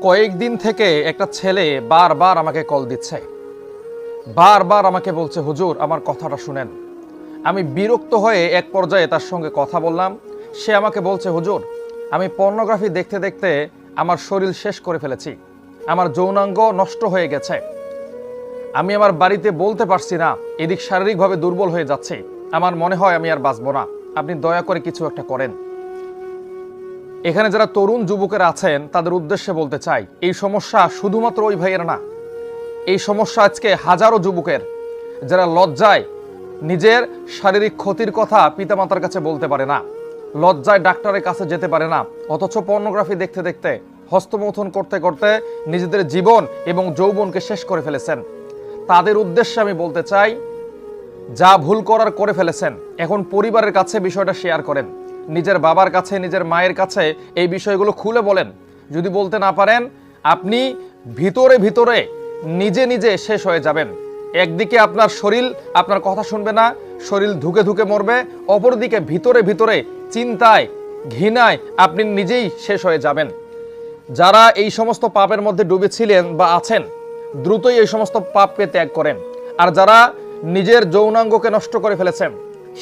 কয়েকদিন থেকে একটা ছেলে বারবার আমাকে কল দিচ্ছে, বারবার আমাকে বলছে, হুজুর আমার কথাটা শুনেন। আমি বিরক্ত হয়ে এক পর্যায়ে তার সঙ্গে কথা বললাম। সে আমাকে বলছে, হুজুর আমি পর্নোগ্রাফি দেখতে দেখতে আমার শরীর শেষ করে ফেলেছি, আমার যৌনাঙ্গ নষ্ট হয়ে গেছে, আমি আমার বাড়িতে বলতে পারছি না, এদিক শারীরিকভাবে দুর্বল হয়ে যাচ্ছে, আমার মনে হয় আমি আর বাঁচব না, আপনি দয়া করে কিছু একটা করেন। এখানে যারা তরুণ যুবকেরা আছেন তাদের উদ্দেশ্যে বলতে চাই, এই সমস্যা শুধুমাত্র ওই ভাইয়ের না, এই সমস্যা আজকে হাজারো যুবকের, যারা লজ্জায় নিজের শারীরিক ক্ষতির কথা পিতামাতার কাছে বলতে পারে না, লজ্জায় ডাক্তারের কাছে যেতে পারে না, অথচ পর্নোগ্রাফি দেখতে দেখতে, হস্তমৈথুন করতে করতে নিজেদের জীবন এবং যৌবনকে শেষ করে ফেলেছেন। তাদের উদ্দেশ্যে আমি বলতে চাই, যা ভুল করার করে ফেলেছেন, এখন পরিবারের কাছে বিষয়টা শেয়ার করেন, নিজের বাবার কাছে, নিজের মায়ের কাছে এই বিষয়গুলো খুলে বলেন। যদি বলতে না পারেন, আপনি ভিতরে ভিতরে নিজে নিজে শেষ হয়ে যাবেন। একদিকে আপনার শরীর আপনার কথা শুনবে না, শরীর ধুকে ধুকে মরবে, অপরদিকে ভিতরে ভিতরে চিন্তায়, ঘৃণায় আপনি নিজেই শেষ হয়ে যাবেন। যারা এই সমস্ত পাপের মধ্যে ডুবেছিলেন বা আছেন, দ্রুতই এই সমস্ত পাপকে ত্যাগ করেন। আর যারা নিজের যৌনাঙ্গকে নষ্ট করে ফেলেছেন,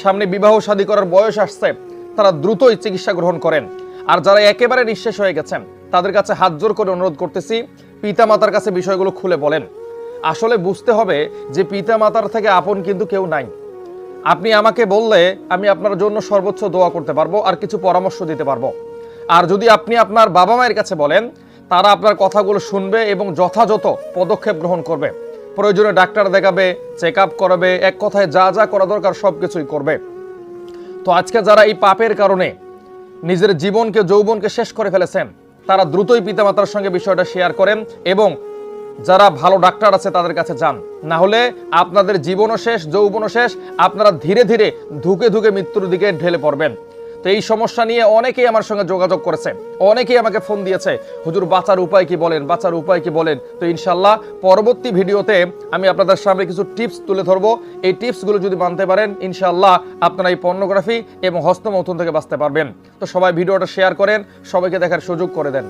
সামনে বিবাহ শাদী করার বয়স আসছে, তারা দ্রুতই চিকিৎসা গ্রহণ করেন। আর যারা একেবারে নিঃশেষ হয়ে গেছেন, তাদের কাছে হাত জোর করে অনুরোধ করতেছি, পিতামাতার কাছে বিষয়গুলো খুলে বলেন। আসলে বুঝতে হবে যে পিতামাতার থেকে আপন কিন্তু কেউ নাই। আপনি আমাকে বললে আমি আপনার জন্য সর্বোচ্চ দোয়া করতে পারবো আর কিছু পরামর্শ দিতে পারবো। আর যদি আপনি আপনার বাবা মায়ের কাছে বলেন, তারা আপনার কথাগুলো শুনবে এবং যথাযথ পদক্ষেপ গ্রহণ করবে। প্রয়োজনে ডাক্তার দেখাবে, চেক আপ করাবে, এক কথায় যা যা করা দরকার সব কিছুই করবে। তো আজকে যারা এই পাপের কারণে নিজের জীবনকে, যৌবনকে শেষ করে ফেলেছেন, তারা দ্রুতই পিতামাতার সঙ্গে বিষয়টা শেয়ার করেন এবং যারা ভালো ডাক্তার আছে তাদের কাছে যান। না হলে আপনাদের জীবনও শেষ, যৌবনও শেষ, আপনারা ধীরে ধীরে ধুকে ধুকে মৃত্যুর দিকে ঢেলে পড়বেন। তো এই সমস্যা নিয়ে অনেকেই আমার সঙ্গে যোগাযোগ করেছে, অনেকেই আমাকে ফোন দিয়েছে, হুজুর বাঁচার উপায় কি বলেন, বাঁচার উপায় কি বলেন। তো ইনশাল্লাহ পরবর্তী ভিডিওতে আমি আপনাদের সামনে কিছু টিপস তুলে ধরবো। এই টিপসগুলো যদি মানতে পারেন, ইনশাল্লাহ আপনারা এই পর্নোগ্রাফি এবং হস্তমৈথুন থেকে বাঁচতে পারবেন। তো সবাই ভিডিওটা শেয়ার করেন, সবাইকে দেখার সুযোগ করে দেন।